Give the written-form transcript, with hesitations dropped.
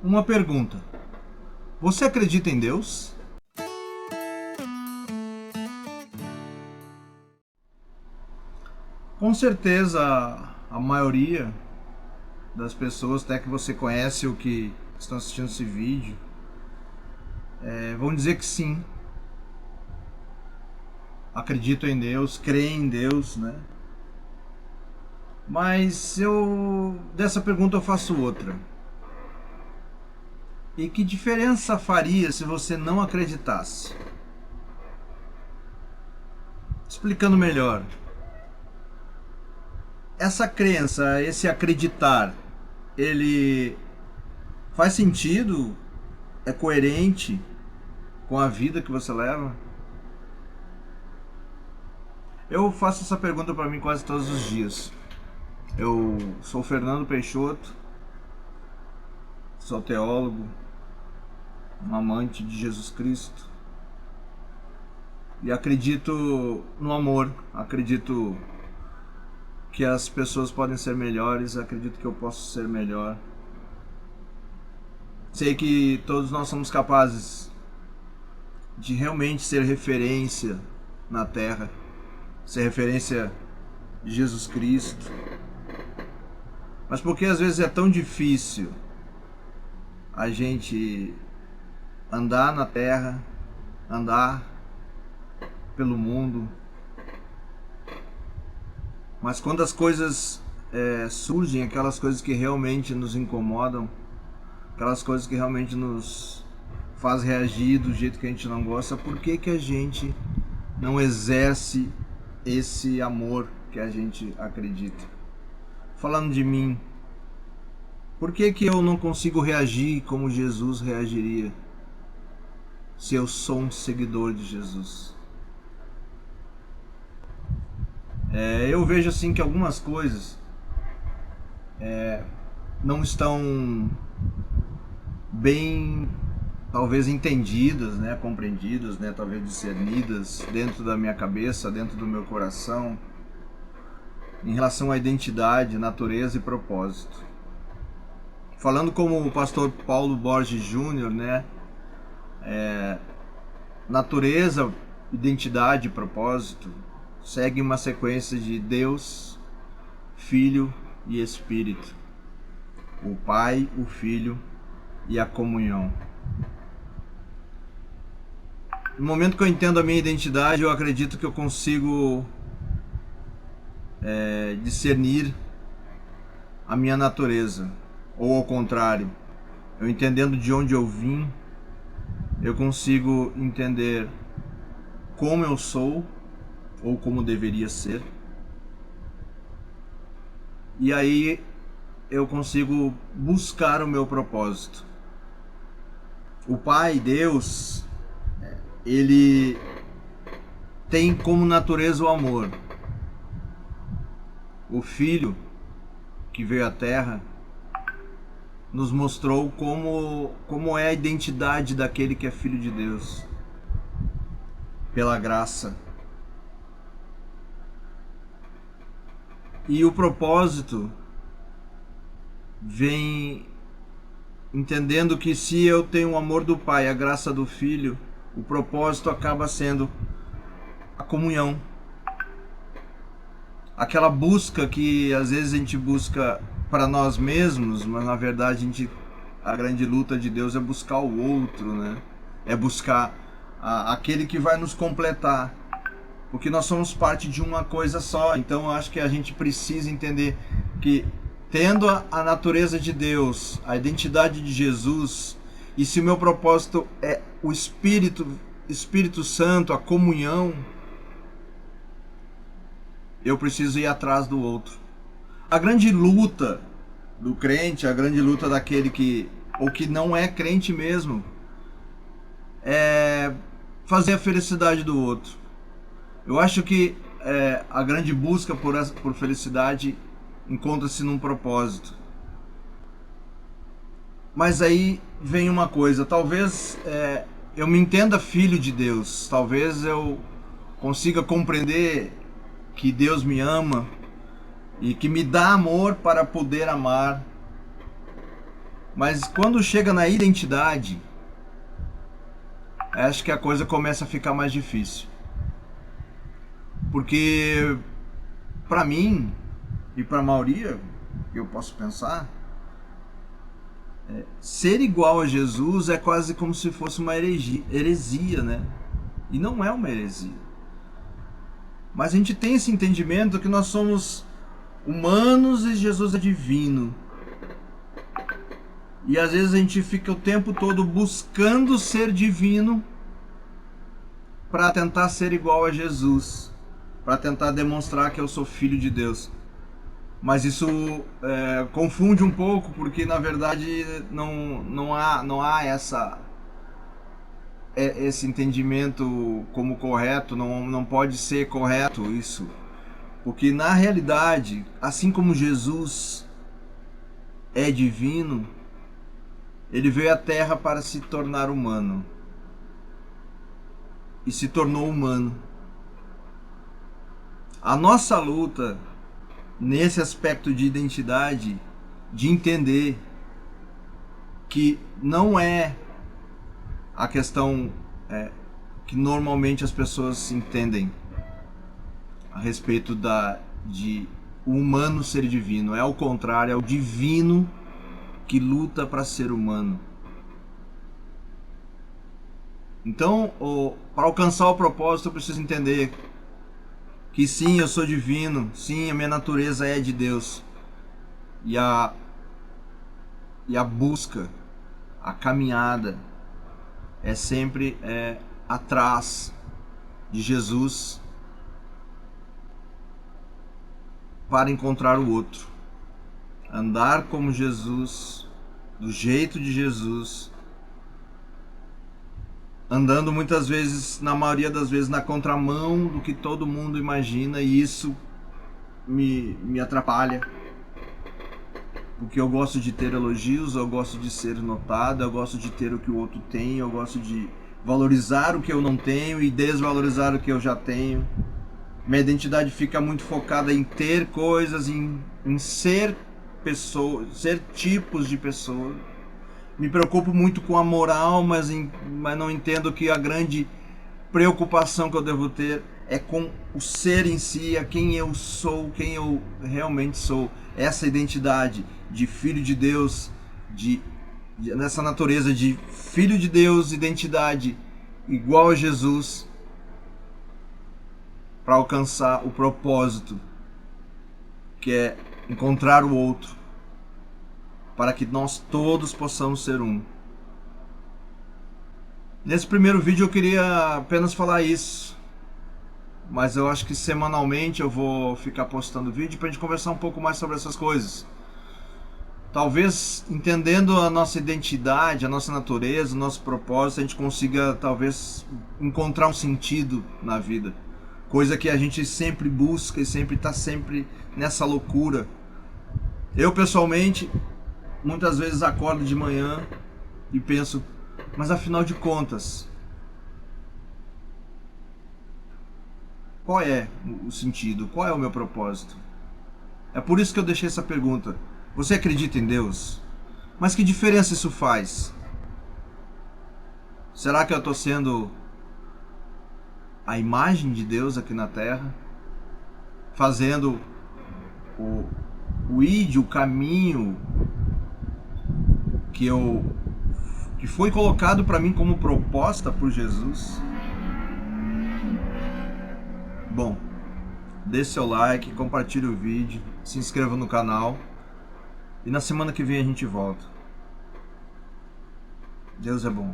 Uma pergunta: você acredita em Deus? Com certeza a maioria das pessoas, até que você conhece ou que estão assistindo esse vídeo, vão dizer que sim, acreditam em Deus, creem em Deus, né? Mas dessa pergunta eu faço outra. E que diferença faria se você não acreditasse? Explicando melhor, essa crença, esse acreditar, ele faz sentido? É coerente com a vida que você leva? Eu faço essa pergunta para mim quase todos os dias. Eu sou Fernando Peixoto, sou teólogo, um amante de Jesus Cristo e acredito no amor, acredito que as pessoas podem ser melhores, acredito que eu posso ser melhor. Sei que todos nós somos capazes de realmente ser referência na Terra, ser referência de Jesus Cristo. Mas por que às vezes é tão difícil a gente andar na Terra, andar pelo mundo? Mas quando as coisas surgem, aquelas coisas que realmente nos incomodam, aquelas coisas que realmente nos faz reagir do jeito que a gente não gosta, por que que a gente não exerce esse amor que a gente acredita? Falando de mim, por que que eu não consigo reagir como Jesus reagiria se eu sou um seguidor de Jesus? Eu vejo assim que algumas coisas não estão bem, talvez entendidas, né, compreendidas, né, talvez discernidas dentro da minha cabeça, dentro do meu coração, em relação à identidade, natureza e propósito. Falando como o pastor Paulo Borges Júnior, né, natureza, identidade e propósito segue uma sequência de Deus, Filho e Espírito. O Pai, o Filho e a comunhão. No momento que eu entendo a minha identidade, eu acredito que eu consigo discernir a minha natureza. Ou ao contrário, eu entendendo de onde eu vim, eu consigo entender como eu sou ou como deveria ser. E aí eu consigo buscar o meu propósito. O Pai, Deus, ele tem como natureza o amor. O Filho, que veio à Terra, nos mostrou como é a identidade daquele que é filho de Deus, pela graça. E o propósito vem entendendo que se eu tenho o amor do Pai, a graça do Filho, o propósito acaba sendo a comunhão. Aquela busca que às vezes a gente busca para nós mesmos, mas na verdade a grande luta de Deus é buscar o outro, né? É buscar aquele que vai nos completar, porque nós somos parte de uma coisa só. Então eu acho que a gente precisa entender que, tendo a natureza de Deus, a identidade de Jesus, e se o meu propósito é o Espírito Santo, a comunhão, eu preciso ir atrás do outro. A grande luta do crente, a grande luta daquele que não é crente mesmo, é fazer a felicidade do outro. Eu acho que a grande busca por felicidade encontra-se num propósito. Mas aí vem uma coisa, talvez eu me entenda filho de Deus, talvez eu consiga compreender que Deus me ama e que me dá amor para poder amar. Mas quando chega na identidade, acho que a coisa começa a ficar mais difícil. Porque para mim e para a maioria, eu posso pensar, ser igual a Jesus é quase como se fosse uma heresia, né? E não é uma heresia. Mas a gente tem esse entendimento que nós somos humanos e Jesus é divino. E às vezes a gente fica o tempo todo buscando ser divino para tentar ser igual a Jesus, para tentar demonstrar que eu sou filho de Deus. Mas isso confunde um pouco, porque na verdade não há esse entendimento como correto, não pode ser correto isso. Porque na realidade, assim como Jesus é divino, ele veio à Terra para se tornar humano. E se tornou humano. A nossa luta nesse aspecto de identidade, de entender que não é a questão que normalmente as pessoas entendem a respeito de o humano ser divino. É ao contrário, é o divino que luta para ser humano. Então, para alcançar o propósito, eu preciso entender que sim, eu sou divino, sim, a minha natureza é de Deus. E a busca, a caminhada é sempre atrás de Jesus para encontrar o outro. Andar como Jesus, do jeito de Jesus, andando muitas vezes, na maioria das vezes, na contramão do que todo mundo imagina, e isso me atrapalha. Porque eu gosto de ter elogios, eu gosto de ser notado, eu gosto de ter o que o outro tem, eu gosto de valorizar o que eu não tenho e desvalorizar o que eu já tenho. Minha identidade fica muito focada em ter coisas, em ser pessoas, ser tipos de pessoas. Me preocupo muito com a moral, mas não entendo que a grande preocupação que eu devo ter é com o ser em si, a quem eu sou, quem eu realmente sou. Essa identidade de filho de Deus, nessa natureza de filho de Deus, identidade igual a Jesus, para alcançar o propósito, que é encontrar o outro, para que nós todos possamos ser um. Nesse primeiro vídeo eu queria apenas falar isso, mas eu acho que semanalmente eu vou ficar postando vídeo para a gente conversar um pouco mais sobre essas coisas. Talvez entendendo a nossa identidade, a nossa natureza, o nosso propósito, a gente consiga talvez encontrar um sentido na vida. Coisa que a gente sempre busca e sempre está sempre nessa loucura. Eu pessoalmente, muitas vezes acordo de manhã e penso, mas afinal de contas, qual é o sentido? Qual é o meu propósito? É por isso que eu deixei essa pergunta. Você acredita em Deus? Mas que diferença isso faz? Será que eu estou sendo a imagem de Deus aqui na Terra? Fazendo o id, o caminho que foi colocado para mim como proposta por Jesus? Bom, deixe seu like, compartilhe o vídeo, se inscreva no canal e na semana que vem a gente volta. Deus é bom.